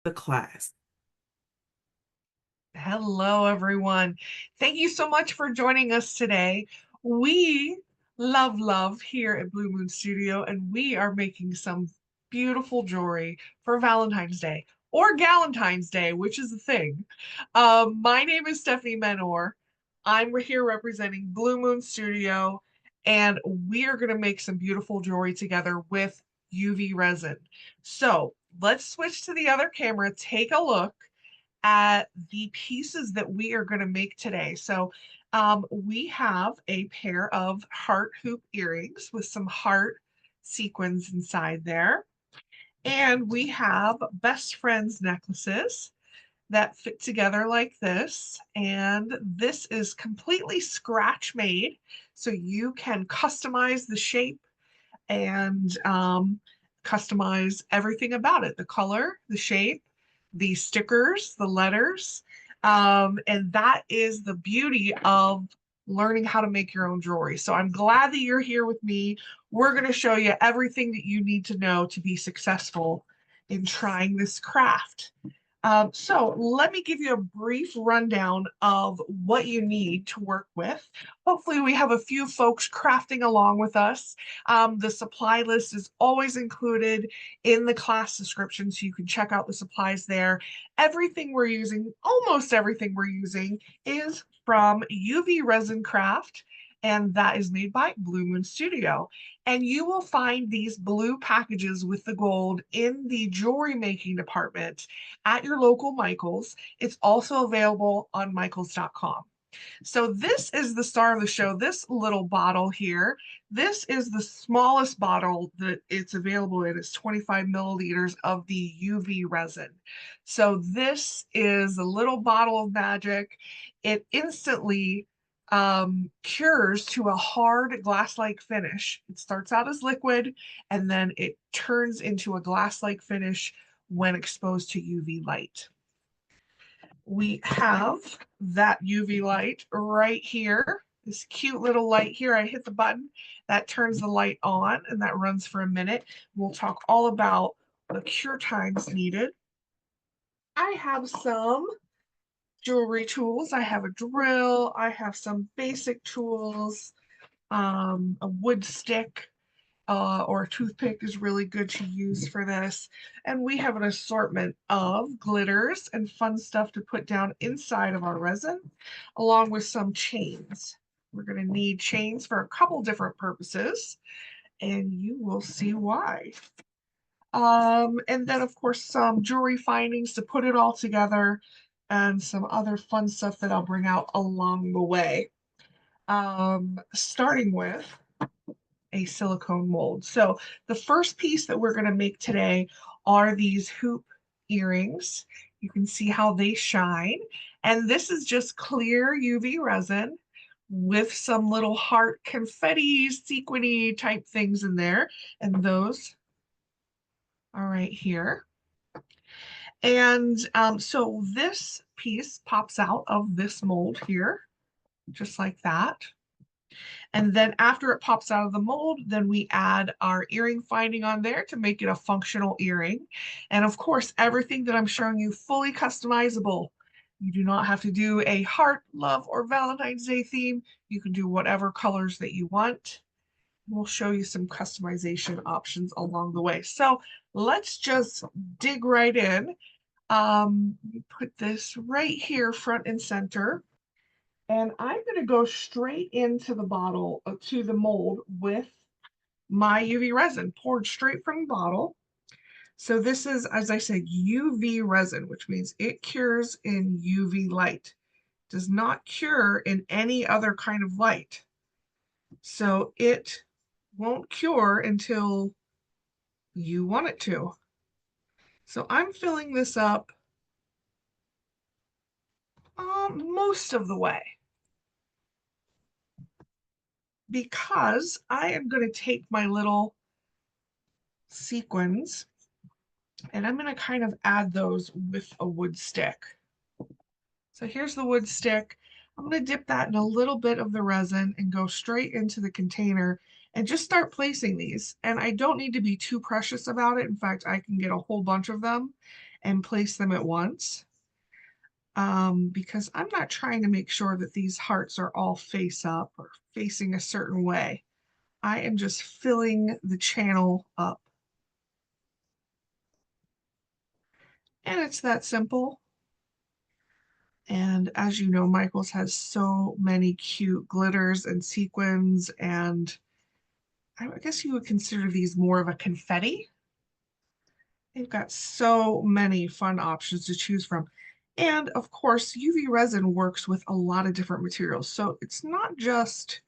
the class. Hello, everyone. Thank you so much for joining us today. We love here at Blue Moon Studio, and we are making some beautiful jewelry for Valentine's Day or Galentine's Day, which is the thing. My name is Stephanie Menor. I'm here representing Blue Moon Studio, and we are going to make some beautiful jewelry together with UV resin. So let's switch to the other camera, take a look at the pieces that we are going to make today. So we have a pair of heart hoop earrings with some heart sequins inside there. And we have best friends necklaces that fit together like this. And this is completely scratch made. So you can customize the shape and customize everything about it, the color, the shape, the stickers, the letters. And that is the beauty of learning how to make your own jewelry. So I'm glad that you're here with me. We're going to show you everything that you need to know to be successful in trying this craft. So let me give you a brief rundown of what you need to work with. Hopefully we have a few folks crafting along with us. The supply list is always included in the class description, so you can check out the supplies there. Everything we're using, almost everything we're using, is from UV Resin Craft, and that is made by Blue Moon Studio. And you will find these blue packages with the gold in the jewelry making department at your local Michaels. It's also available on michaels.com. So this is the star of the show, this little bottle here. This is the smallest bottle that it's available in. It's 25 milliliters of the UV resin. So this is a little bottle of magic. It instantly cures to a hard glass-like finish. It starts out as liquid and then it turns into a glass-like finish when exposed to UV light. We have that UV light right here. This cute little light here. I hit the button, that turns the light on, and that runs for a minute. We'll talk all about the cure times needed. I have some jewelry tools. I have a drill. I have some basic tools. A wood stick or a toothpick is really good to use for this. And we have an assortment of glitters and fun stuff to put down inside of our resin, along with some chains. We're going to need chains for a couple different purposes, and you will see why. And then, of course, some jewelry findings to put it all together, and some other fun stuff that I'll bring out along the way. Starting with a silicone mold. So the first piece that we're going to make today are these hoop earrings. You can see how they shine. And this is just clear UV resin with some little heart confetti, sequiny type things in there. And those are right here. And so this piece pops out of this mold here, just like that. And then after it pops out of the mold, then we add our earring finding on there to make it a functional earring. And of course, everything that I'm showing you fully customizable. You do not have to do a heart, love, or Valentine's Day theme. You can do whatever colors that you want. We'll show you some customization options along the way. So let's just dig right in. Put this right here, front and center. And I'm going to go straight into the bottle, to the mold with my UV resin poured straight from the bottle. So this is, as I said, UV resin, which means it cures in UV light, does not cure in any other kind of light. So it won't cure until you want it to. So I'm filling this up most of the way because I am going to take my little sequins and I'm going to kind of add those with a wood stick. So here's the wood stick. I'm going to dip that in a little bit of the resin and go straight into the container and just start placing these. And I don't need to be too precious about it. In fact, I can get a whole bunch of them and place them at once, because I'm not trying to make sure that these hearts are all face up or facing a certain way. I am just filling the channel up. And it's that simple. And as you know, Michaels has so many cute glitters and sequins, and I guess you would consider these more of a confetti. They've got so many fun options to choose from. And of course, UV resin works with a lot of different materials. So it's not just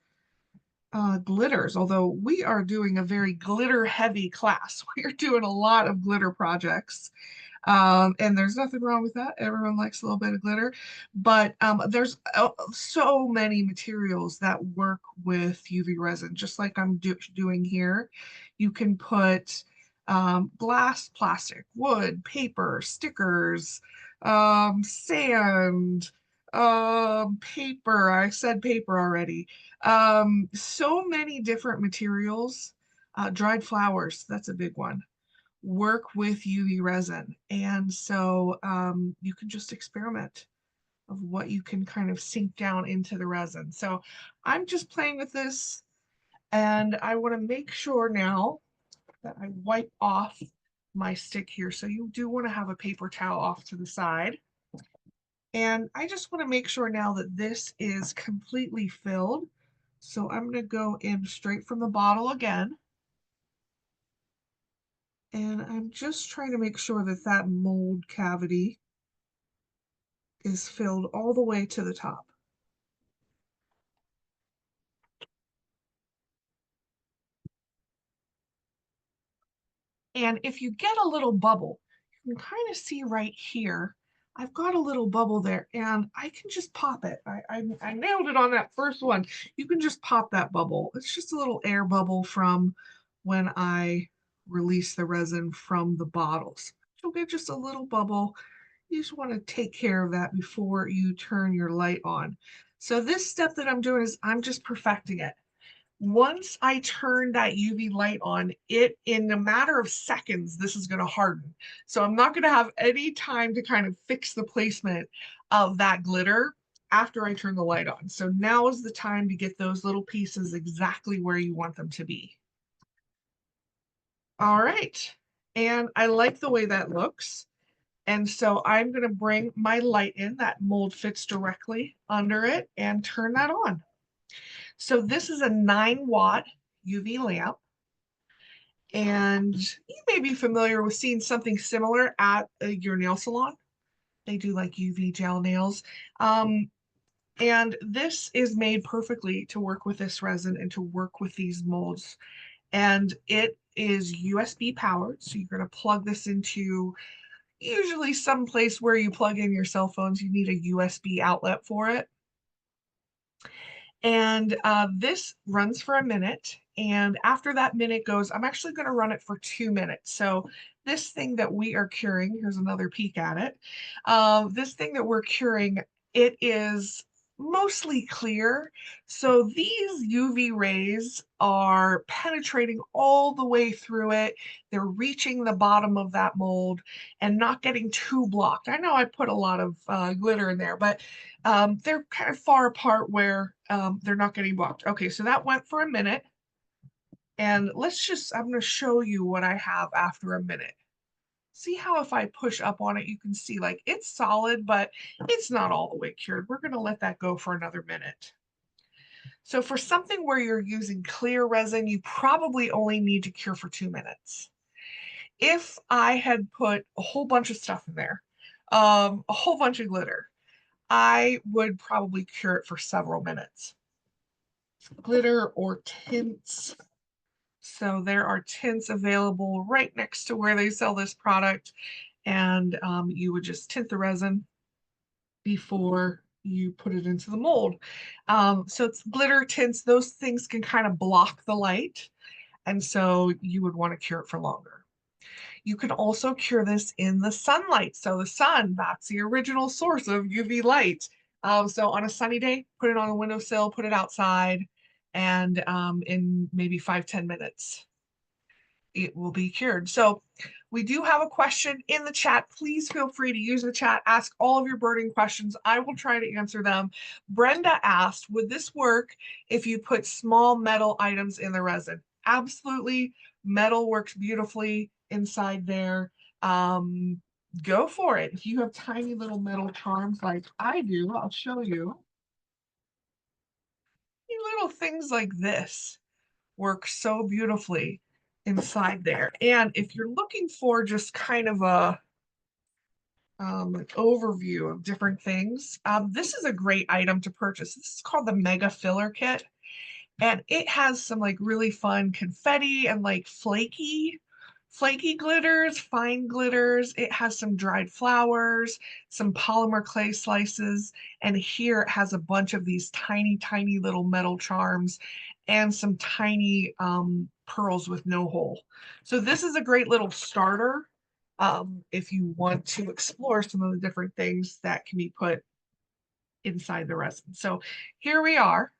glitters, although we are doing a very glitter heavy class. We're doing a lot of glitter projects. And there's nothing wrong with that. Everyone likes a little bit of glitter, but there's so many materials that work with UV resin, just like I'm doing here. You can put glass, plastic, wood, paper, stickers, sand, paper. I said paper already. So many different materials. Dried flowers, that's a big one, work with UV resin. And so you can just experiment of what you can kind of sink down into the resin. So I'm just playing with this, and I want to make sure now that I wipe off my stick here. So you do want to have a paper towel off to the side. And I just want to make sure now that this is completely filled. So I'm going to go in straight from the bottle again. And I'm just trying to make sure that that mold cavity is filled all the way to the top. And if you get a little bubble, you can kind of see right here, I've got a little bubble there, and I can just pop it. I nailed it on that first one. You can just pop that bubble. It's just a little air bubble from when I release the resin from the bottles. You'll get just a little bubble. You just want to take care of that before you turn your light on. So this step that I'm doing is I'm just perfecting it. Once I turn that UV light on, it in a matter of seconds, this is going to harden. So I'm not going to have any time to kind of fix the placement of that glitter after I turn the light on. So now is the time to get those little pieces exactly where you want them to be. All right. And I like the way that looks. And so I'm going to bring my light in. That mold fits directly under it and turn that on. So this is a 9-watt UV lamp. And you may be familiar with seeing something similar at your nail salon. They do like UV gel nails. And this is made perfectly to work with this resin and to work with these molds. And it is USB powered. So you're going to plug this into usually some place where you plug in your cell phones. You need a USB outlet for it. And this runs for a minute. And after that minute goes, I'm actually going to run it for 2 minutes. So this thing that we are curing, here's another peek at it. This thing that we're curing, it is mostly clear. So these UV rays are penetrating all the way through it. They're reaching the bottom of that mold and not getting too blocked. I know I put a lot of glitter in there, but they're kind of far apart where they're not getting blocked. Okay, so that went for a minute. And I'm going to show you what I have after a minute. See how if I push up on it, you can see like it's solid, but it's not all the way cured. We're going to let that go for another minute. So for something where you're using clear resin, you probably only need to cure for 2 minutes. If I had put a whole bunch of stuff in there, a whole bunch of glitter, I would probably cure it for several minutes. Glitter or tints. So there are tints available right next to where they sell this product. And you would just tint the resin before you put it into the mold. So it's glitter, tints, those things can kind of block the light. And so you would want to cure it for longer. You can also cure this in the sunlight. So the sun, that's the original source of UV light. So on a sunny day, put it on a windowsill, put it outside, and in maybe 5-10 minutes, it will be cured. So We do have a question in the chat. Please feel free to use the chat. Ask all of your burning questions. I will try to answer them. Brenda asked, would this work if you put small metal items in the resin? Absolutely. Metal works beautifully inside there. Go for it. If you have tiny little metal charms like I do, I'll show you. Little things like this work so beautifully inside there. And if you're looking for just kind of an overview of different things, this is a great item to purchase. This is called the Mega Filler Kit, and it has some like really fun confetti and like flaky glitters, fine glitters. It has some dried flowers, some polymer clay slices, and here it has a bunch of these tiny little metal charms and some tiny pearls with no hole. So this is a great little starter if you want to explore some of the different things that can be put inside the resin. So here we are.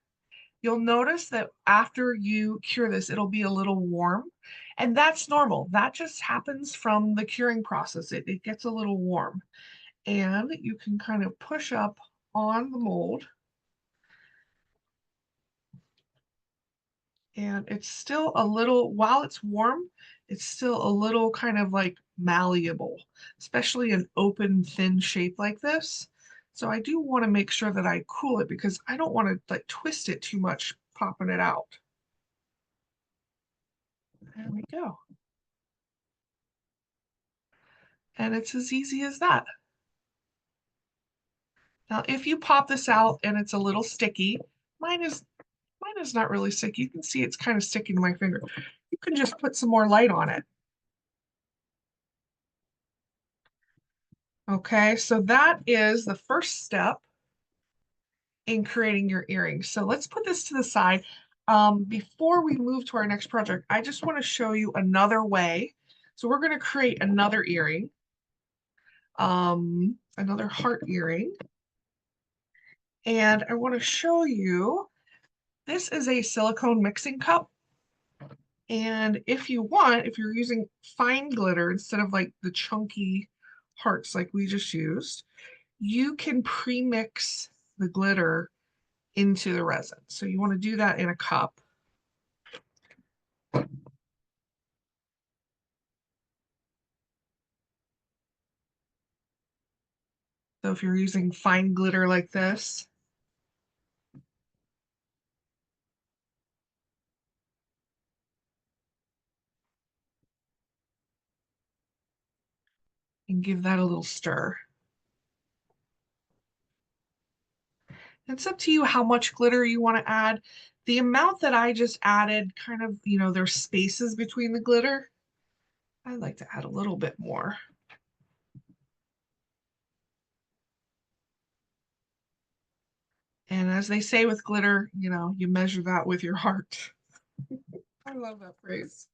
You'll notice that after you cure this, it'll be a little warm, and that's normal. That just happens from the curing process. It gets a little warm, and you can kind of push up on the mold, and it's still a little, while it's warm, it's still a little kind of like malleable, especially an open, thin shape like this. So I do want to make sure that I cool it because I don't want to like twist it too much, popping it out. There we go. And it's as easy as that. Now, if you pop this out and it's a little sticky, mine is not really sticky. You can see it's kind of sticking to my finger. You can just put some more light on it. Okay, so that is the first step in creating your earrings. So let's put this to the side. Before we move to our next project, I just want to show you another way. So we're going to create another earring, another heart earring. And I want to show you, this is a silicone mixing cup. And if you want, if you're using fine glitter instead of like the chunky hearts like we just used, you can pre-mix the glitter into the resin. So you want to do that in a cup. So if you're using fine glitter like this, and give that a little stir. It's up to you how much glitter you want to add. The amount that I just added, kind of, there's spaces between the glitter. I'd like to add a little bit more. And as they say with glitter, you measure that with your heart. I love that phrase.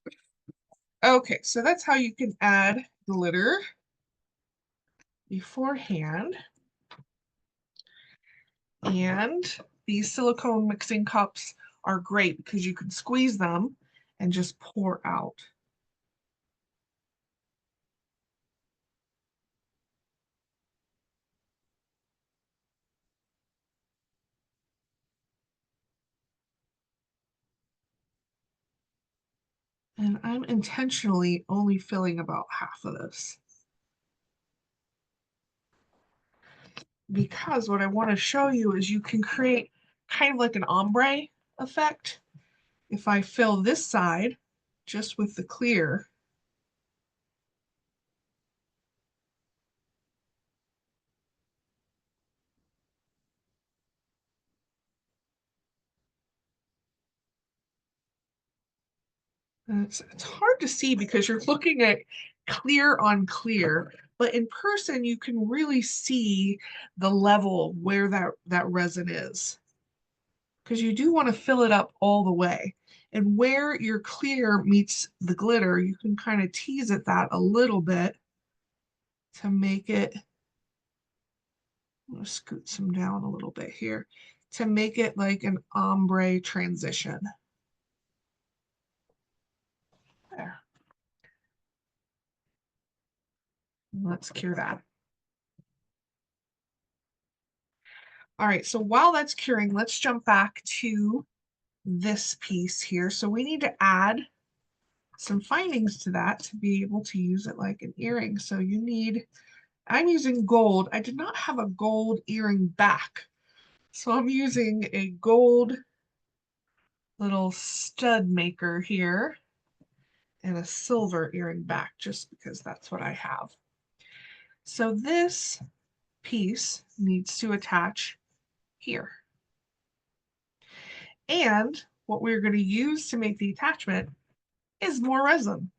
Okay, so that's how you can add glitter beforehand. And these silicone mixing cups are great because you can squeeze them and just pour out. And I'm intentionally only filling about half of this, because what I want to show you is you can create kind of like an ombre effect. If I fill this side just with the clear, and it's hard to see because you're looking at clear on clear, but in person you can really see the level where that resin is, because you do want to fill it up all the way. And where your clear meets the glitter, you can kind of tease at that a little bit to make it, I'm going to scoot some down a little bit here, to make it like an ombre transition. There. Let's cure that. All right, so while that's curing, let's jump back to this piece here. So we need to add some findings to that to be able to use it like an earring. So you need, I'm using gold. I did not have a gold earring back. So I'm using a gold little stud maker here and a silver earring back just because that's what I have. So this piece needs to attach here. And what we're going to use to make the attachment is more resin.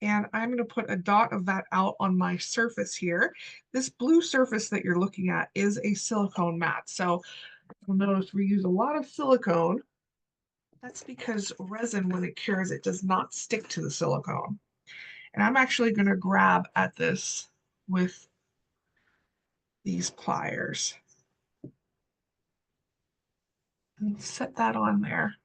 And I'm going to put a dot of that out on my surface here. This blue surface that you're looking at is a silicone mat. So you'll notice we use a lot of silicone. That's because resin, when it cures, it does not stick to the silicone. And I'm actually going to grab at this with these pliers and set that on there.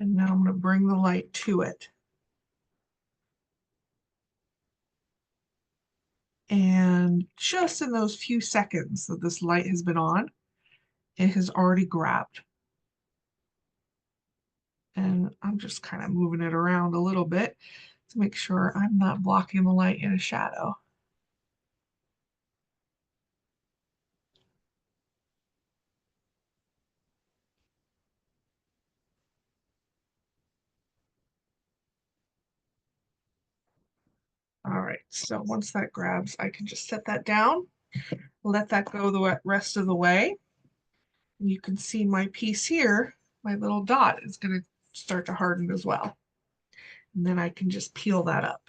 And now I'm going to bring the light to it. And just in those few seconds that this light has been on, it has already grabbed. And I'm just kind of moving it around a little bit to make sure I'm not blocking the light in a shadow. All right, so once that grabs, I can just set that down, let that go the rest of the way. And you can see my piece here, my little dot is going to start to harden as well. And then I can just peel that up.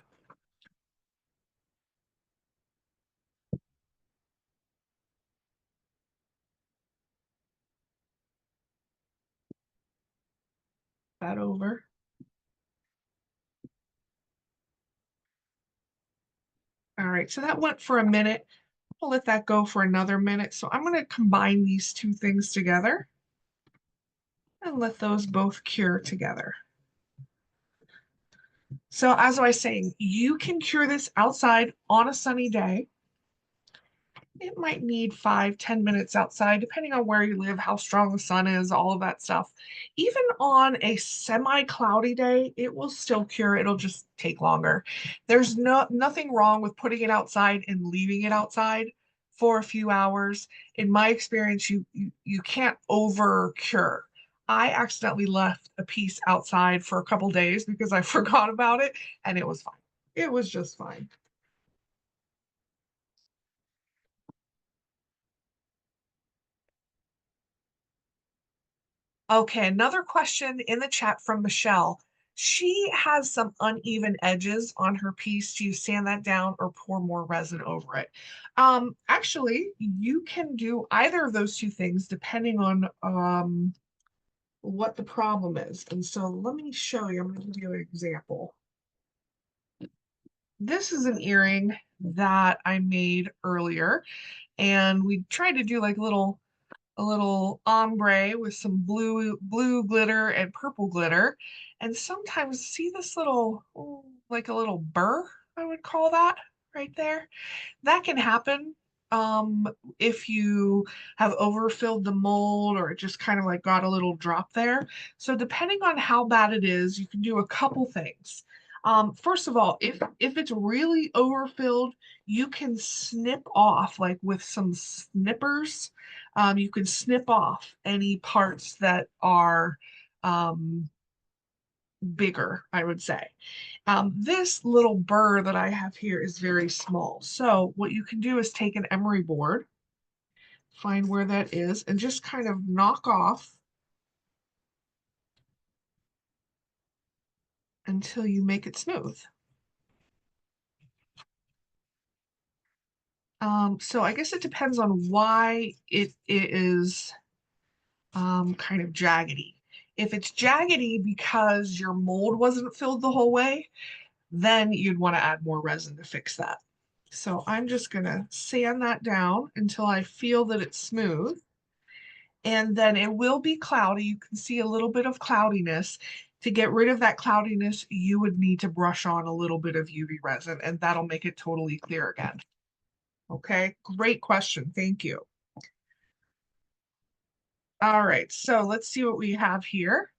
That over. All right, so that went for a minute. I'll let that go for another minute. So I'm going to combine these two things together and let those both cure together. So as I was saying, you can cure this outside on a sunny day. It might need 5-10 minutes outside, depending on where you live, how strong the sun is, all of that stuff. Even on a semi-cloudy day, it will still cure. It'll just take longer. There's nothing wrong with putting it outside and leaving it outside for a few hours. In my experience, you can't over cure. I accidentally left a piece outside for a couple days because I forgot about it, and it was fine. It was just fine. Okay, another question in the chat from Michelle. She has some uneven edges on her piece. Do you sand that down or pour more resin over it? Actually, you can do either of those two things depending on what the problem is. And so let me show you. I'm going to give you an example. This is an earring that I made earlier, and we tried to do like a little ombre with some blue glitter and purple glitter. And sometimes see this little, like a little burr, I would call that right there. That can happen um, if you have overfilled the mold or it just kind of like got a little drop there. So depending on how bad it is, you can do a couple things. First of all, if it's really overfilled, you can snip off like with some snippers. You can snip off any parts that are bigger, I would say. This little burr that I have here is very small. So what you can do is take an emery board, find where that is, and just kind of knock off until you make it smooth. So I guess it depends on why it is kind of jaggedy. If it's jaggedy because your mold wasn't filled the whole way, then you'd want to add more resin to fix that. So I'm just going to sand that down until I feel that it's smooth. and then it will be cloudy. You can see a little bit of cloudiness. To get rid of that cloudiness, you would need to brush on a little bit of UV resin, and that'll make it totally clear again. Okay, great question. Thank you. All right, so let's see what we have here.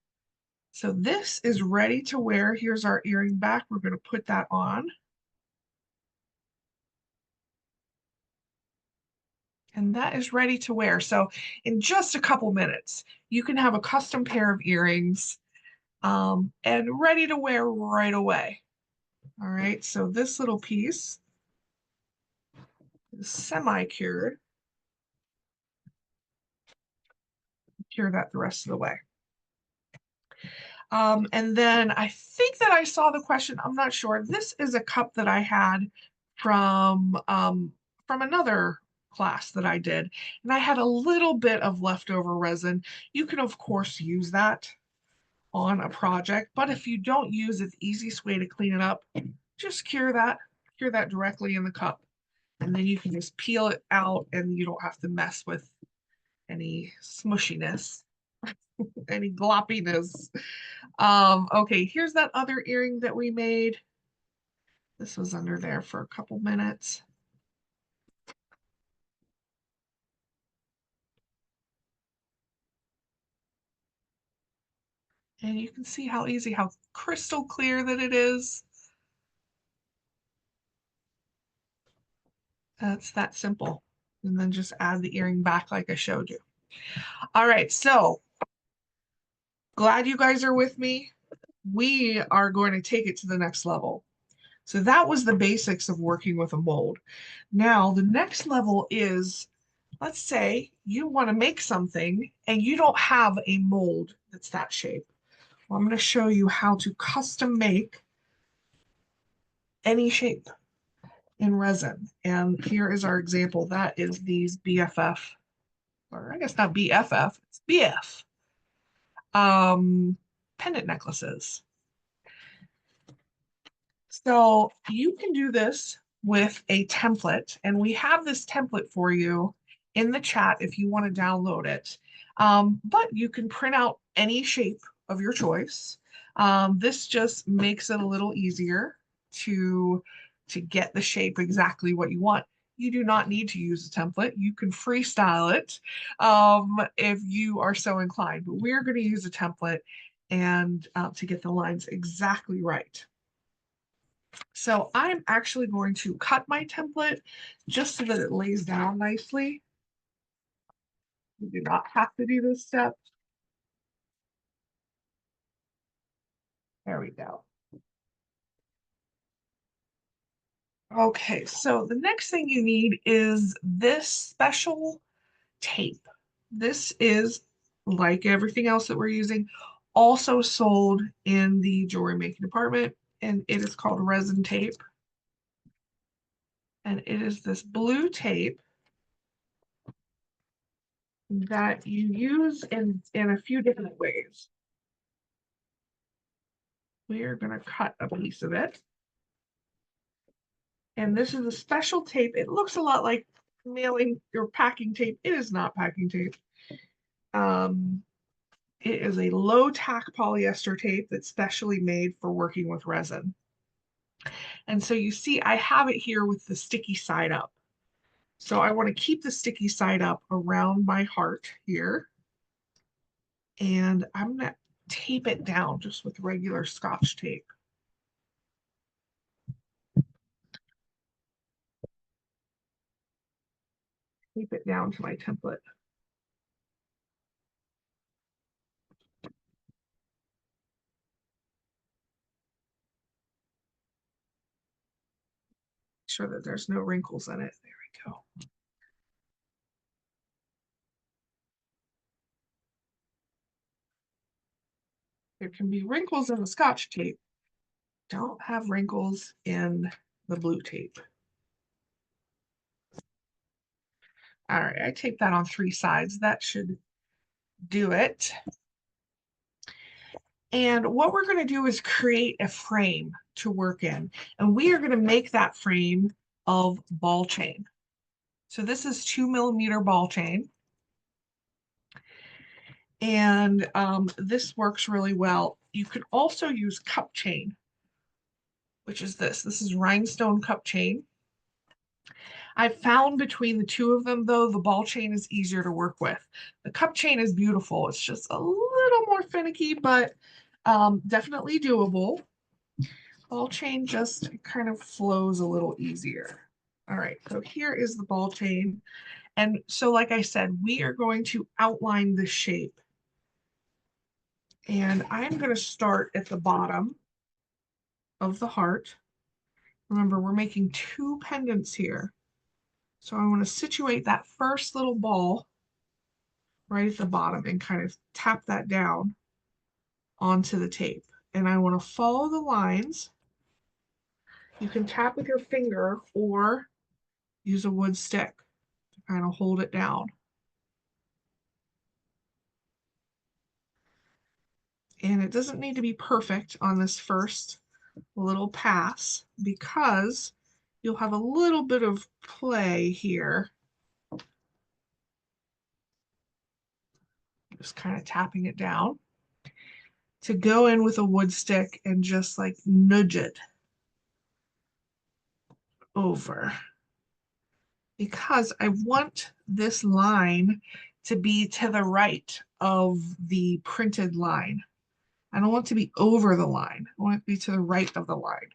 So this is ready to wear. Here's our earring back. We're going to put that on. And that is ready to wear. So in just a couple minutes, you can have a custom pair of earrings and ready to wear right away. All right, so this little piece is semi-cured. Cure that the rest of the way. And then I think that I saw the question. I'm not sure. This is a cup that I had from another class that I did, and I had a little bit of leftover resin. You can of course use that on a project, but if you don't use it, the easiest way to clean it up, just cure that directly in the cup, and then you can just peel it out, and you don't have to mess with any smushiness, any gloppiness. Okay, here's that other earring that we made. This was under there for a couple minutes. And you can see how easy, how crystal clear that it is. That's that simple. And then just add the earring back like I showed you. All right, so glad you guys are with me. We are going to take it to the next level. So that was the basics of working with a mold. Now, the next level is, let's say you want to make something and you don't have a mold that's that shape. Well, I'm going to show you how to custom make any shape in resin. And here is our example. That is these BFF, or I guess not BFF, it's BF pendant necklaces. So you can do this with a template, and we have this template for you in the chat if you want to download it. But you can print out any shape of your choice. This just makes it a little easier to get the shape exactly what you want. You do not need to use a template. You can freestyle it if you are so inclined. But we're going to use a template and to get the lines exactly right. So I'm actually going to cut my template just so that it lays down nicely. You do not have to do this step. There we go. Okay, so the next thing you need is this special tape. This is, like everything else that we're using, also sold in the jewelry making department, and it is called resin tape. And it is this blue tape that you use in a few different ways. We are going to cut a piece of it. And this is a special tape. It looks a lot like mailing or packing tape. It is not packing tape. It is a low tack polyester tape that's specially made for working with resin. And so you see, I have it here with the sticky side up. So I want to keep the sticky side up around my heart here. And I'm going to tape it down just with regular Scotch tape. Tape it down to my template. Sure that there's no wrinkles in it. There we go. There can be wrinkles in the Scotch tape. Don't have wrinkles in the blue tape. All right, I taped that on 3 sides. That should do it. And what we're going to do is create a frame to work in. And we are going to make that frame of ball chain. So this is 2mm ball chain. And this works really well. You could also use cup chain, which is this. This is rhinestone cup chain. I found between the two of them, though, the ball chain is easier to work with. The cup chain is beautiful. It's just a little more finicky, but definitely doable. Ball chain just kind of flows a little easier. All right, so here is the ball chain. And so, like I said, we are going to outline the shape. And I'm going to start at the bottom of the heart. Remember, we're making two pendants here. So I want to situate that first little ball right at the bottom and kind of tap that down onto the tape. And I want to follow the lines. You can tap with your finger or use a wood stick to kind of hold it down. And it doesn't need to be perfect on this first little pass because you'll have a little bit of play here. Just kind of tapping it down to go in with a wood stick and just like nudge it over because I want this line to be to the right of the printed line. I don't want it to be over the line. I want it to be to the right of the line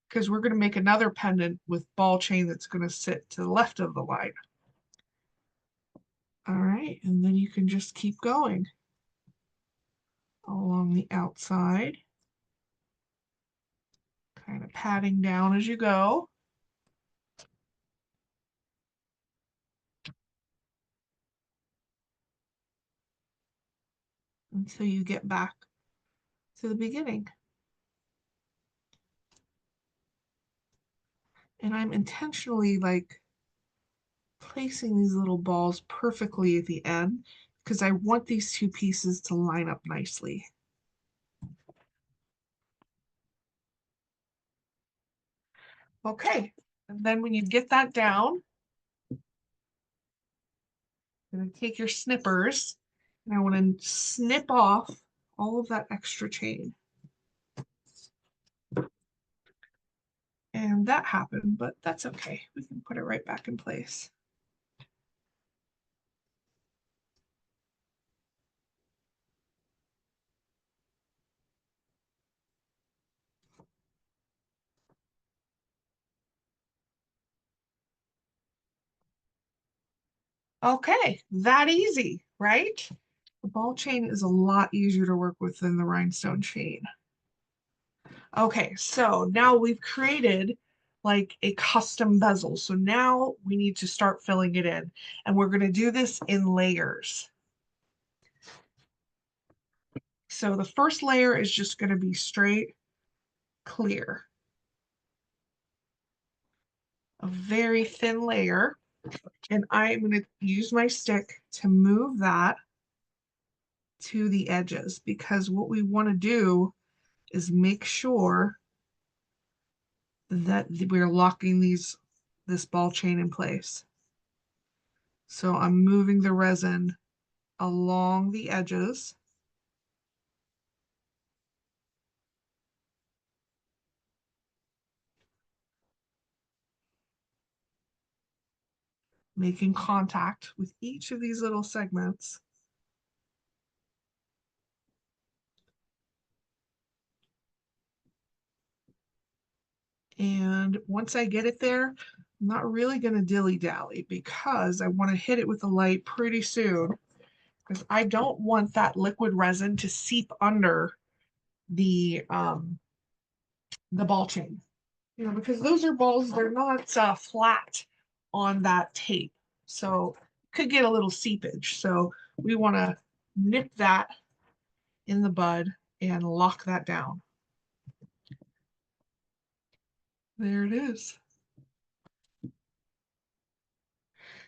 because we're going to make another pendant with ball chain that's going to sit to the left of the line. All right, and then you can just keep going along the outside, kind of patting down as you go. Until you get back to the beginning. And I'm intentionally like placing these little balls perfectly at the end because I want these two pieces to line up nicely. Okay, and then when you get that down, you're going to take your snippers and I want to snip off all of that extra chain. And that happened, but that's okay. We can put it right back in place. Okay, that easy, right? The ball chain is a lot easier to work with than the rhinestone chain. Okay, so now we've created like a custom bezel. So now we need to start filling it in. And we're going to do this in layers. So the first layer is just going to be straight clear. A very thin layer. And I'm going to use my stick to move that to the edges because what we want to do is make sure that we're locking this ball chain in place. So I'm moving the resin along the edges. Making contact with each of these little segments. And once I get it there, I'm not really going to dilly-dally because I want to hit it with the light pretty soon because I don't want that liquid resin to seep under the ball chain. You know, because those are balls, they're not flat on that tape. So could get a little seepage. So we want to nip that in the bud and lock that down. There it is.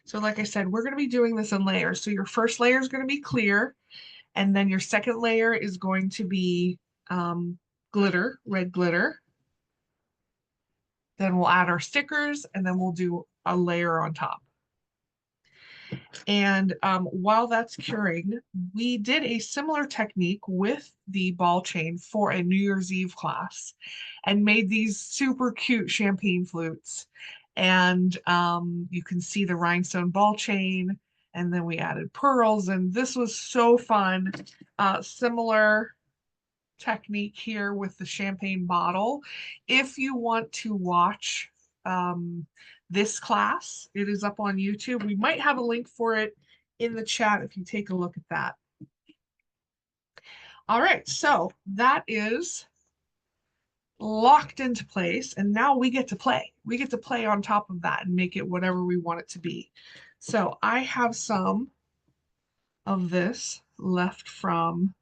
So like I said, we're going to be doing this in layers. So your first layer is going to be clear, and then your second layer is going to be glitter, red glitter. Then we'll add our stickers, and then we'll do a layer on top. And while that's curing, we did a similar technique with the ball chain for a New Year's Eve class and made these super cute champagne flutes. And you can see the rhinestone ball chain, and then we added pearls, and this was so fun. Similar technique here with the champagne bottle. If you want to watch this class, it is up on YouTube. We might have a link for it in the chat if you take a look at that. All right, so that is locked into place, and now we get to play. We get to play on top of that and make it whatever we want it to be. So I have some of this left from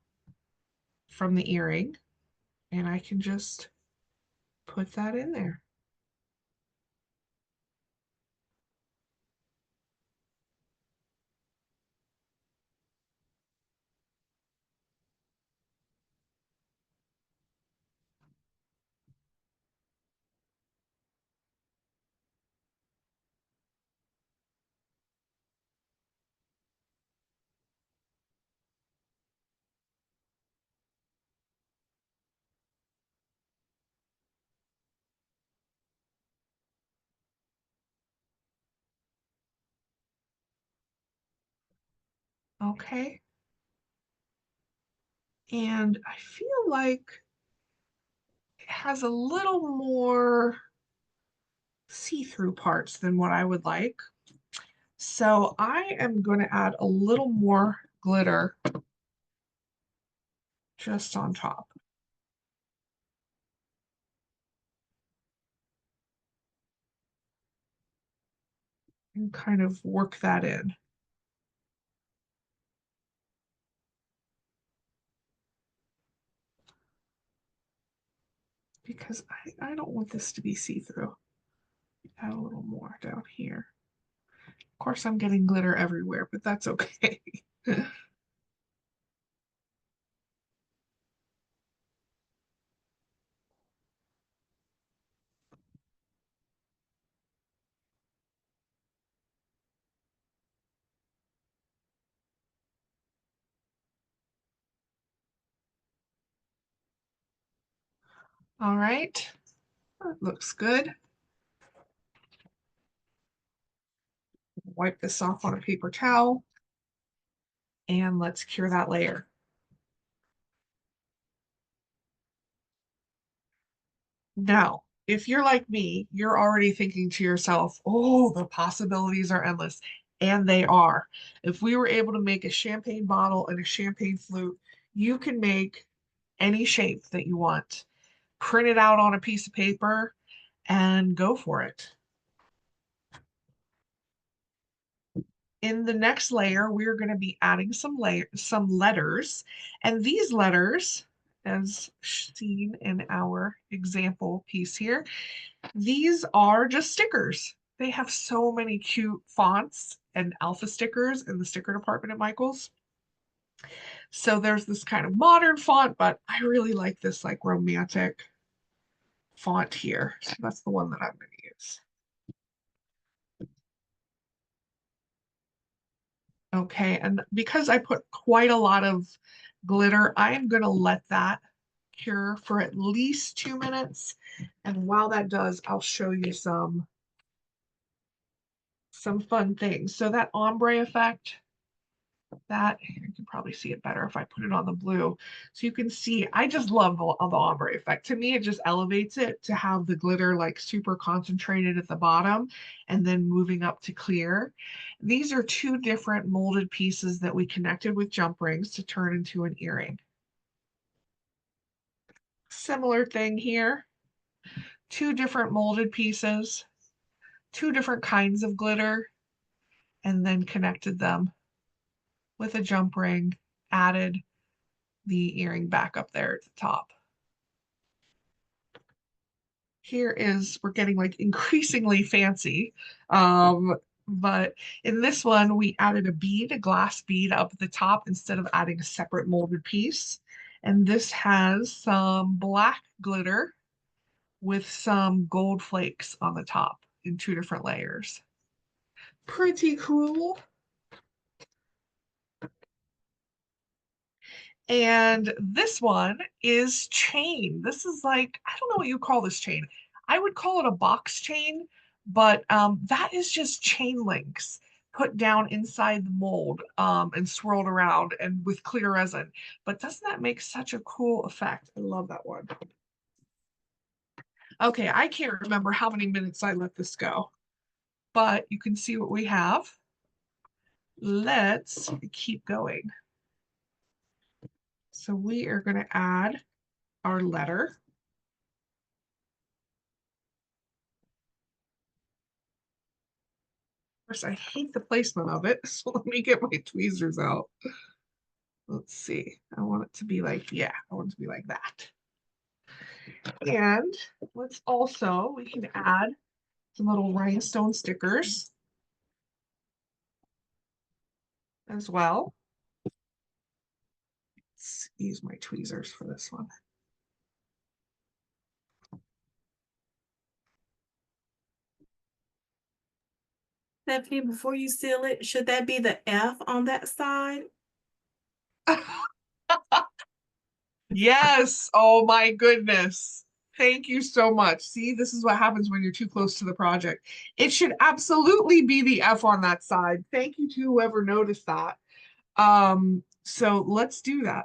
the earring, and I can just put that in there. Okay. And I feel like it has a little more see-through parts than what I would like. So I am going to add a little more glitter just on top and kind of work that in. Because I don't want this to be see-through. Add a little more down here. Of course, I'm getting glitter everywhere, but that's okay. All right, that looks good. Wipe this off on a paper towel and let's cure that layer. Now, if you're like me, you're already thinking to yourself, oh, the possibilities are endless. And they are. If we were able to make a champagne bottle and a champagne flute, you can make any shape that you want. Print it out on a piece of paper and go for it. In the next layer, we're going to be adding some letters. And these letters, as seen in our example piece here, these are just stickers. They have so many cute fonts and alpha stickers in the sticker department at Michael's. So there's this kind of modern font, but I really like this like romantic font here. So that's the one that I'm going to use. Okay, and because I put quite a lot of glitter, I am going to let that cure for at least 2 minutes. And while that does, I'll show you some fun things. So that ombre effect, that you can probably see it better if I put it on the blue. So you can see, I just love the ombre effect. To me, it just elevates it to have the glitter like super concentrated at the bottom and then moving up to clear. These are two different molded pieces that we connected with jump rings to turn into an earring. Similar thing here, two different molded pieces, two different kinds of glitter, and then connected them with a jump ring, added the earring back up there at the top. Here is, we're getting like increasingly fancy. But in this one, we added a bead, a glass bead up at the top instead of adding a separate molded piece. And this has some black glitter with some gold flakes on the top in two different layers. Pretty cool. And this one is chain. This is like, I don't know what you call this chain. I would call it a box chain, but that is just chain links put down inside the mold and swirled around and with clear resin. But doesn't that make such a cool effect? I love that one. Okay, I can't remember how many minutes I let this go, but you can see what we have. Let's keep going. So we are going to add our letter. Of course, I hate the placement of it, so let me get my tweezers out. Let's see. I want it to be like, yeah, I want it to be like that. And let's also, we can add some little rhinestone stickers as well. Let's use my tweezers for this one. Stephanie, before you seal it, should that be the F on that side? Yes. Oh my goodness. Thank you so much. See, this is what happens when you're too close to the project. It should absolutely be the F on that side. Thank you to whoever noticed that. So let's do that.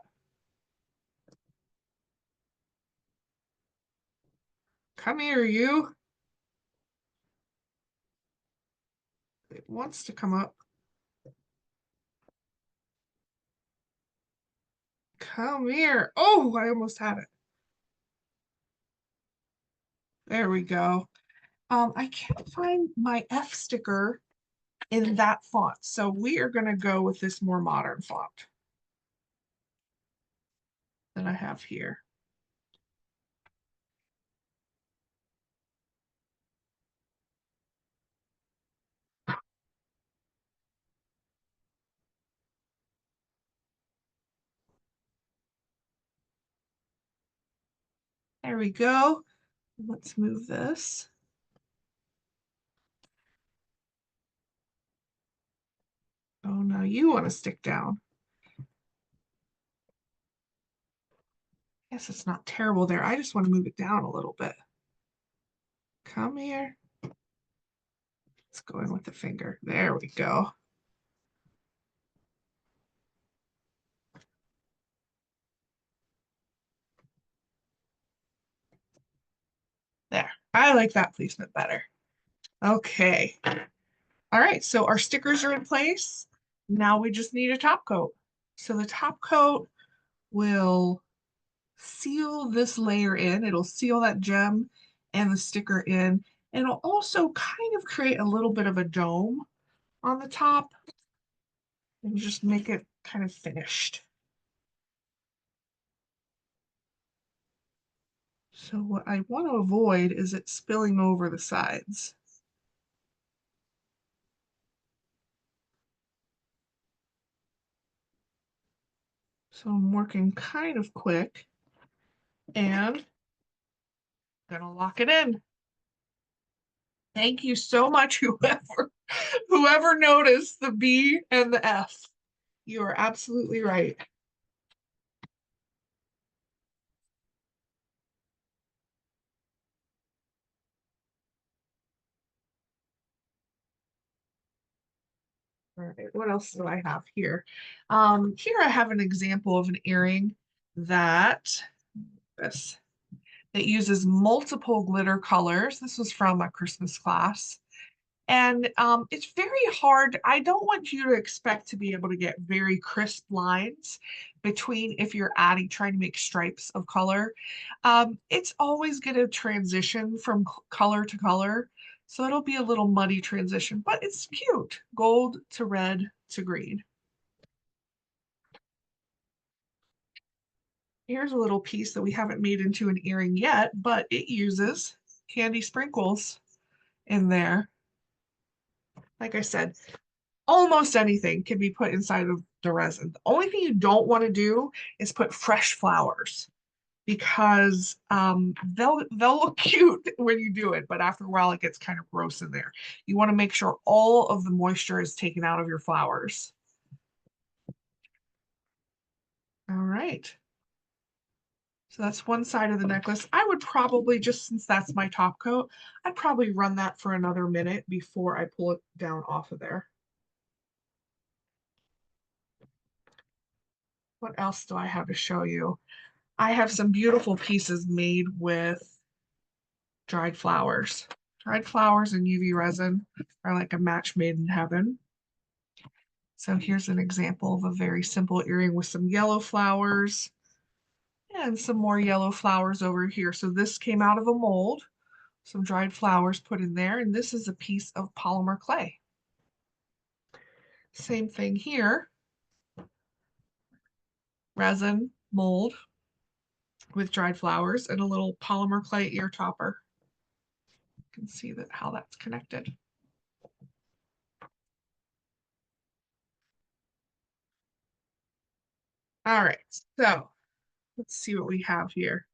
Come here, you. It wants to come up. Come here. Oh, I almost had it. There we go. I can't find my F sticker in that font. So we are going to go with this more modern font that I have here. There we go. Let's move this. Oh, no, you want to stick down. Guess it's not terrible there. I just want to move it down a little bit. Come here. Let's go in with the finger. There we go. There. I like that placement better. Okay. All right, so our stickers are in place. Now we just need a top coat. So the top coat will seal this layer in. It'll seal that gem and the sticker in. And it'll also kind of create a little bit of a dome on the top and just make it kind of finished. So what I want to avoid is it spilling over the sides. So I'm working kind of quick and gonna lock it in. Thank you so much, whoever noticed the B and the F. You are absolutely right. All right, what else do I have here? Here I have an example of an earring that this that uses multiple glitter colors. This was from a Christmas class. And it's very hard. I don't want you to expect to be able to get very crisp lines between if you're adding, trying to make stripes of color. It's always going to transition from color to color. So it'll be a little muddy transition, but it's cute. Gold to red to green. Here's a little piece that we haven't made into an earring yet, but it uses candy sprinkles in there. Like I said, almost anything can be put inside of the resin. The only thing you don't want to do is put fresh flowers because they'll look cute when you do it, but after a while it gets kind of gross in there. You want to make sure all of the moisture is taken out of your flowers. All right. So that's one side of the necklace. I would probably, just since that's my top coat, I'd probably run that for another minute before I pull it down off of there. What else do I have to show you? I have some beautiful pieces made with dried flowers. Dried flowers and UV resin are like a match made in heaven. So here's an example of a very simple earring with some yellow flowers and some more yellow flowers over here. So this came out of a mold, some dried flowers put in there, and this is a piece of polymer clay. Same thing here, resin mold with dried flowers and a little polymer clay ear topper. You can see that how that's connected. All right, so let's see what we have here.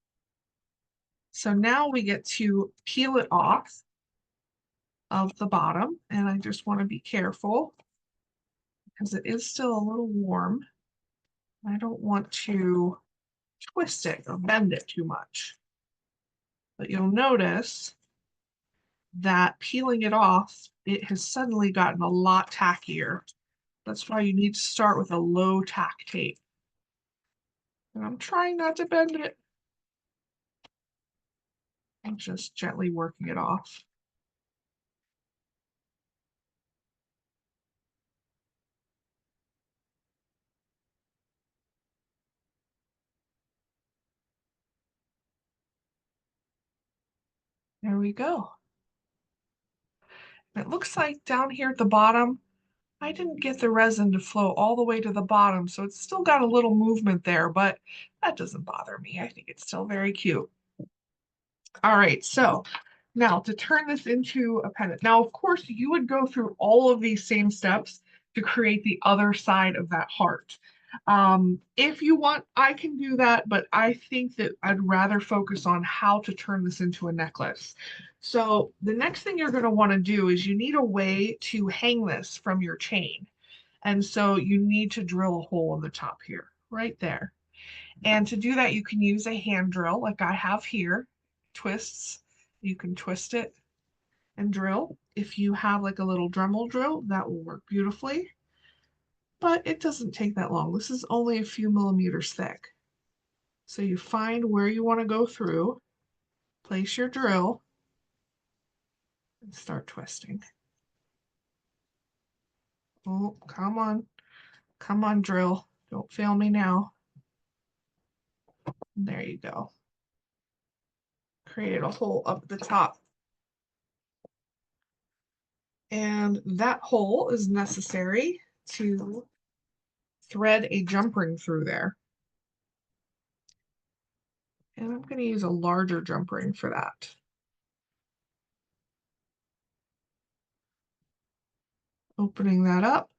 So now we get to peel it off of the bottom, and I just want to be careful because it is still a little warm. I don't want to twist it or bend it too much. But you'll notice that peeling it off, it has suddenly gotten a lot tackier. That's why you need to start with a low tack tape. And I'm trying not to bend it. I'm just gently working it off. There we go. It looks like down here at the bottom, I didn't get the resin to flow all the way to the bottom, so it's still got a little movement there, but that doesn't bother me. I think it's still very cute. All right, so now to turn this into a pendant. Now, of course, you would go through all of these same steps to create the other side of that heart. If you want, I can do that, but I think that I'd rather focus on how to turn this into a necklace. So the next thing you're going to want to do is you need a way to hang this from your chain. And so you need to drill a hole in the top here, right there. And to do that, you can use a hand drill like I have here, twists. You can twist it and drill. If you have like a little Dremel drill, that will work beautifully. But it doesn't take that long. This is only a few millimeters thick. So you find where you want to go through, place your drill, and start twisting. Oh, come on. Come on, drill. Don't fail me now. There you go. Create a hole up the top. And that hole is necessary to thread a jump ring through there. And I'm going to use a larger jump ring for that. Opening that up,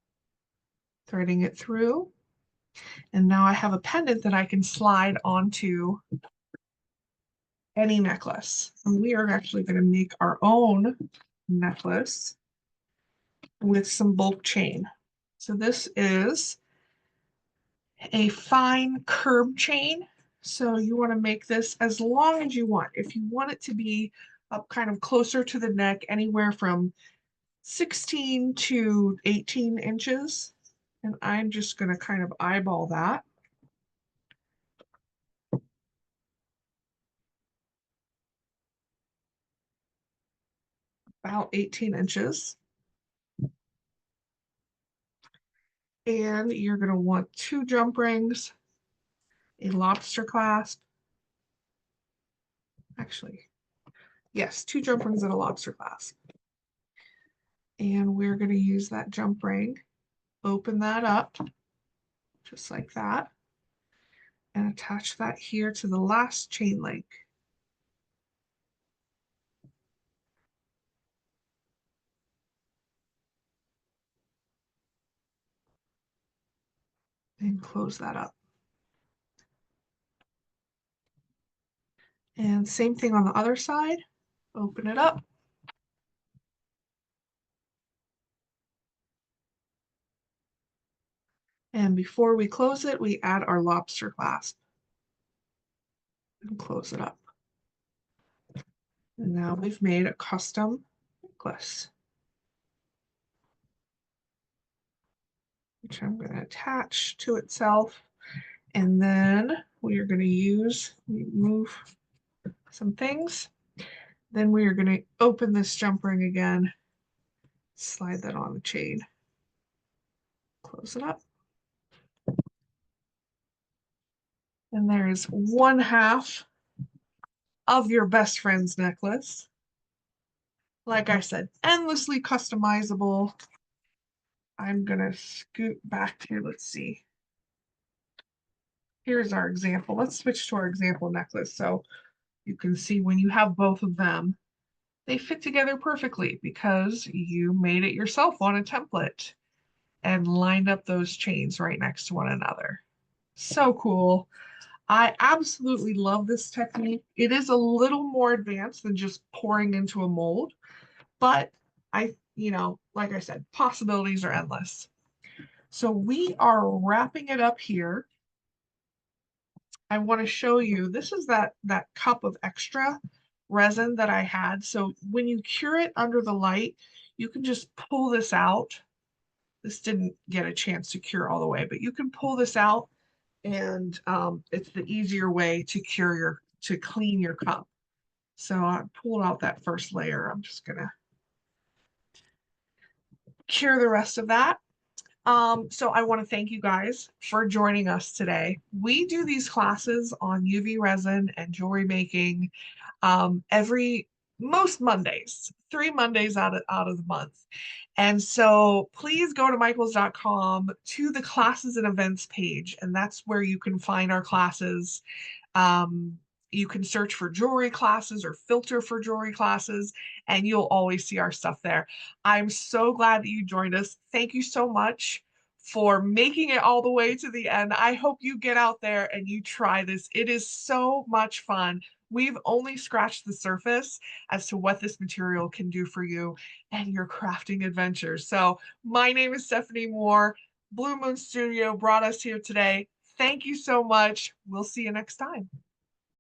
threading it through. And now I have a pendant that I can slide onto any necklace. And we are actually going to make our own necklace with some bulk chain. So this is a fine curb chain. So you want to make this as long as you want. If you want it to be up kind of closer to the neck, anywhere from 16 to 18 inches. And I'm just going to kind of eyeball that. About 18 inches. And you're going to want 2 jump rings, a lobster clasp. Actually, yes, 2 jump rings and a lobster clasp. And we're going to use that jump ring, open that up, just like that, and attach that here to the last chain link. And close that up. And same thing on the other side, open it up. And before we close it, we add our lobster clasp and close it up. And now we've made a custom necklace, which I'm going to attach to itself. And then we are going to move some things. Then we are going to open this jump ring again, slide that on the chain, close it up. And there's one half of your best friend's necklace. Like I said, endlessly customizable. I'm going to scoot back here. Let's see. Here's our example. Let's switch to our example necklace so you can see when you have both of them, they fit together perfectly because you made it yourself on a template and lined up those chains right next to one another. So cool. I absolutely love this technique. It is a little more advanced than just pouring into a mold, but like I said, possibilities are endless. So we are wrapping it up here. I want to show you, this is that cup of extra resin that I had. So when you cure it under the light, you can just pull this out. This didn't get a chance to cure all the way, but you can pull this out, and it's the easier way to clean your cup. So I pulled out that first layer. I'm just gonna cure the rest of that. So I want to thank you guys for joining us today. We do these classes on UV resin and jewelry making every most Mondays, 3 Mondays out of the month. And so please go to michaels.com to the classes and events page, and that's where you can find our classes. You can search for jewelry classes or filter for jewelry classes, and you'll always see our stuff there. I'm so glad that you joined us. Thank you so much for making it all the way to the end. I hope you get out there and you try this. It is so much fun. We've only scratched the surface as to what this material can do for you and your crafting adventures. So my name is Stephanie Moore. Blue Moon Studio brought us here today. Thank you so much. We'll see you next time.